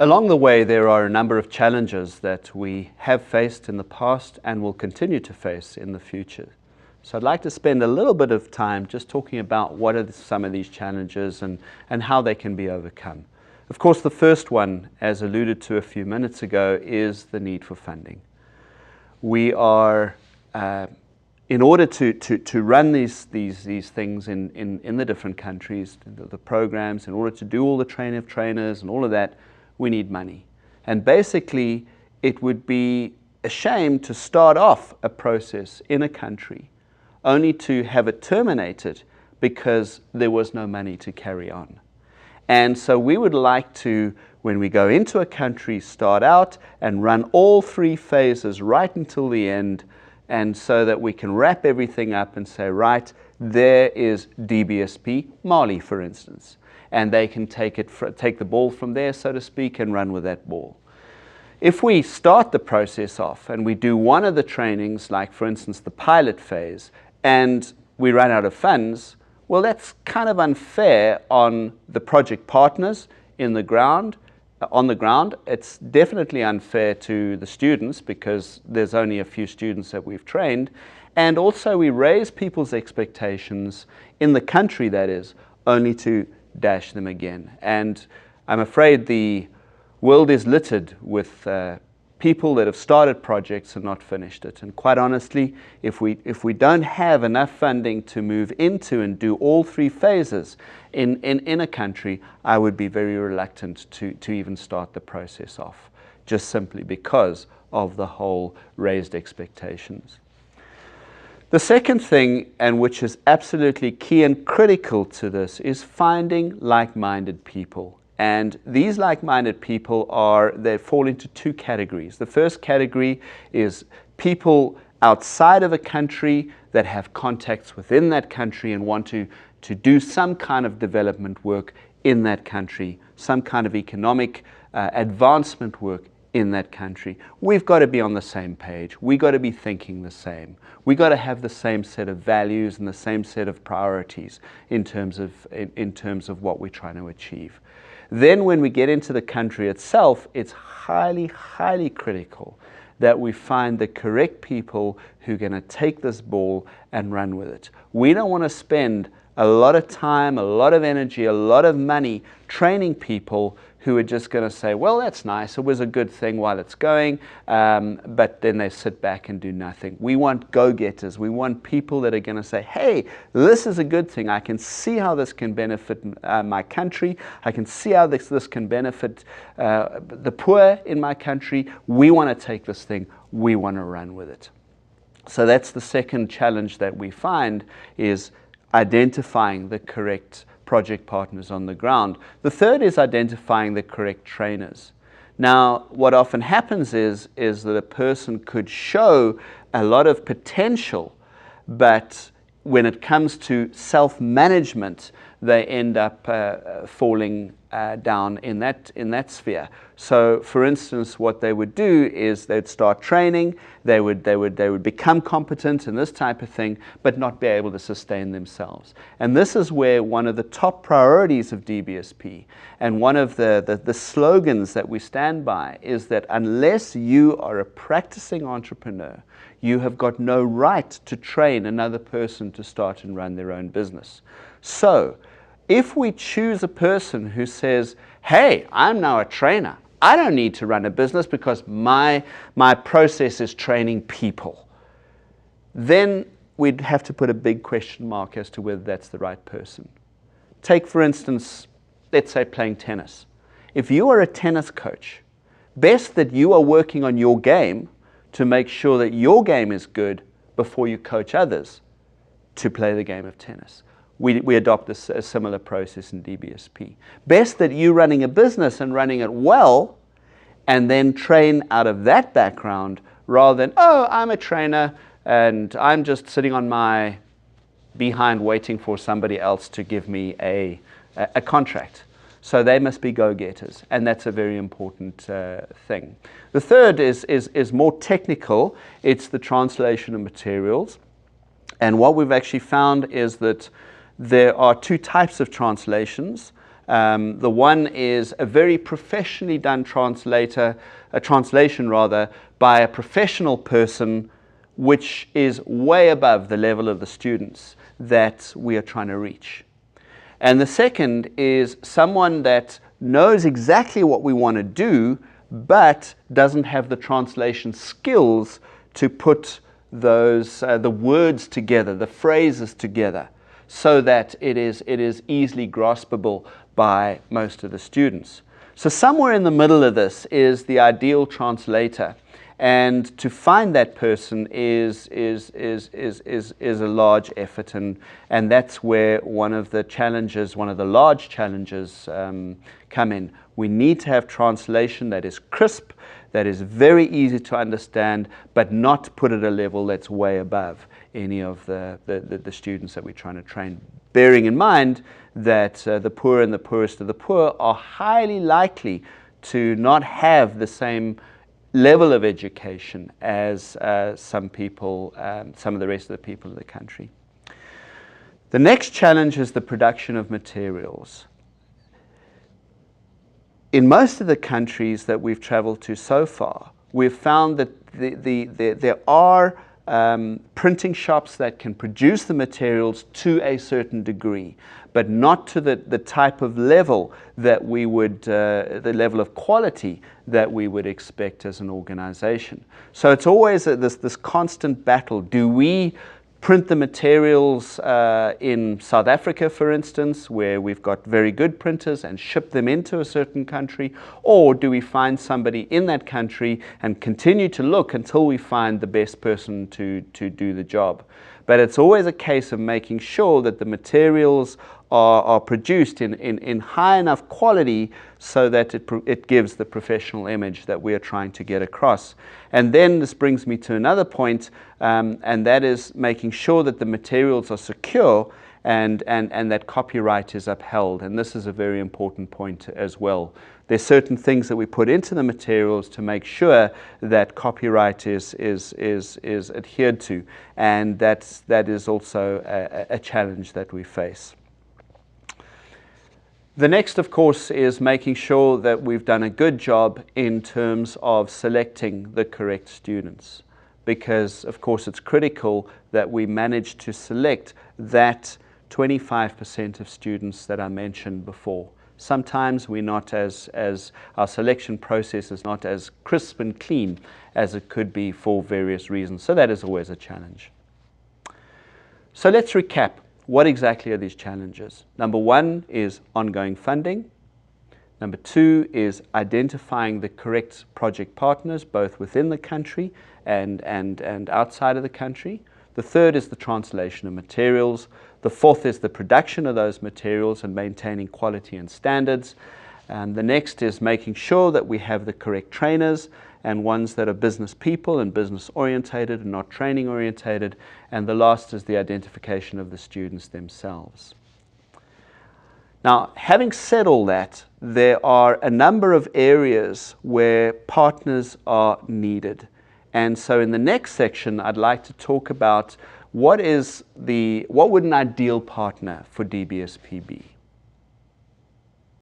Along the way, there are a number of challenges that we have faced in the past and will continue to face in the future. So I'd like to spend a little bit of time just talking about what are some of these challenges and how they can be overcome. Of course, the first one, as alluded to a few minutes ago, is the need for funding. We are, in order to run these things in the different countries, the programs, in order to do all the training of trainers and all of that, we need money. And basically, it would be a shame to start off a process in a country only to have it terminated because there was no money to carry on. And so we would like to, when we go into a country, start out and run all 3 phases right until the end, and so that we can wrap everything up and say, right, there is DBSP, Mali, for instance. And they can take the ball from there, so to speak, and run with that ball. If we start the process off and we do one of the trainings, like for instance the pilot phase, and we run out of funds, well, that's kind of unfair on the project partners on the ground. It's definitely unfair to the students because there's only a few students that we've trained. And also we raise people's expectations in the country, that is, only to dash them again. And I'm afraid the world is littered with people that have started projects and not finished it. And quite honestly, if we don't have enough funding to move into and do all 3 phases in a country, I would be very reluctant to even start the process off, just simply because of the whole raised expectations. The second thing, and which is absolutely key and critical to this, is finding like-minded people. And these like-minded people they fall into 2 categories. The first category is people outside of a country that have contacts within that country and want to do some kind of development work in that country, some kind of economic advancement work in that country. We've got to be on the same page. We've got to be thinking the same. We've got to have the same set of values and the same set of priorities in terms of what we're trying to achieve. Then when we get into the country itself, it's highly, highly critical that we find the correct people who are going to take this ball and run with it. We don't want to spend a lot of time, a lot of energy, a lot of money training people who are just going to say, well, that's nice, it was a good thing while it's going, but then they sit back and do nothing. We want go-getters. We want people that are going to say, hey, this is a good thing. I can see how this can benefit my country. I can see how this can benefit the poor in my country. We want to take this thing. We want to run with it. So that's the second challenge that we find, is identifying the correct project partners on the ground. The third is identifying the correct trainers. Now, what often happens is that a person could show a lot of potential, but when it comes to self-management, they end up falling down in that sphere. So, for instance, what they would do is they'd start training, they would become competent in this type of thing, but not be able to sustain themselves. And this is where one of the top priorities of DBSP and one of the slogans that we stand by is that unless you are a practicing entrepreneur, you have got no right to train another person to start and run their own business. So, if we choose a person who says, hey, I'm now a trainer, I don't need to run a business because my process is training people, then we'd have to put a big question mark as to whether that's the right person. Take, for instance, let's say playing tennis. If you are a tennis coach, best that you are working on your game to make sure that your game is good before you coach others to play the game of tennis. We adopt a similar process in DBSP. Best that you running a business and running it well, and then train out of that background rather than, oh, I'm a trainer and I'm just sitting on my behind waiting for somebody else to give me a contract. So they must be go-getters, and that's a very important thing. The third is more technical. It's the translation of materials. And what we've actually found is that there are 2 types of translations. The one is a very professionally done translation rather, by a professional person, which is way above the level of the students that we are trying to reach. And the second is someone that knows exactly what we want to do, but doesn't have the translation skills to put those the words together, the phrases together, so that it is easily graspable by most of the students. So somewhere in the middle of this is the ideal translator, and to find that person is a large effort, and that's where one of the large challenges come in. We need to have translation that is crisp, that is very easy to understand, but not put at a level that's way above any of the students that we're trying to train. Bearing in mind that the poor and the poorest of the poor are highly likely to not have the same level of education as some of the rest of the people of the country. The next challenge is the production of materials. In most of the countries that we've traveled to so far, we've found that there are printing shops that can produce the materials to a certain degree, but not to the type of level that we would, the level of quality that we would expect as an organization. So it's always this constant battle. Do we print the materials in South Africa, for instance, where we've got very good printers, and ship them into a certain country? Or do we find somebody in that country and continue to look until we find the best person to do the job? But it's always a case of making sure that the materials are produced in high enough quality so that it gives the professional image that we are trying to get across. And then this brings me to another point, and that is making sure that the materials are secure and that copyright is upheld. And this is a very important point as well. There's certain things that we put into the materials to make sure that copyright is adhered to, and that is also a challenge that we face. The next, of course, is making sure that we've done a good job in terms of selecting the correct students, because, of course, it's critical that we manage to select that 25% of students that I mentioned before. Sometimes we're not as our selection process is not as crisp and clean as it could be for various reasons. So that is always a challenge. So let's recap. What exactly are these challenges? Number one is ongoing funding. Number two is identifying the correct project partners, both within the country and outside of the country. The third is the translation of materials. The fourth is the production of those materials and maintaining quality and standards. And the next is making sure that we have the correct trainers and ones that are business people and business orientated and not training orientated. And the last is the identification of the students themselves. Now, having said all that, there are a number of areas where partners are needed. And so in the next section, I'd like to talk about what would an ideal partner for DBSP be?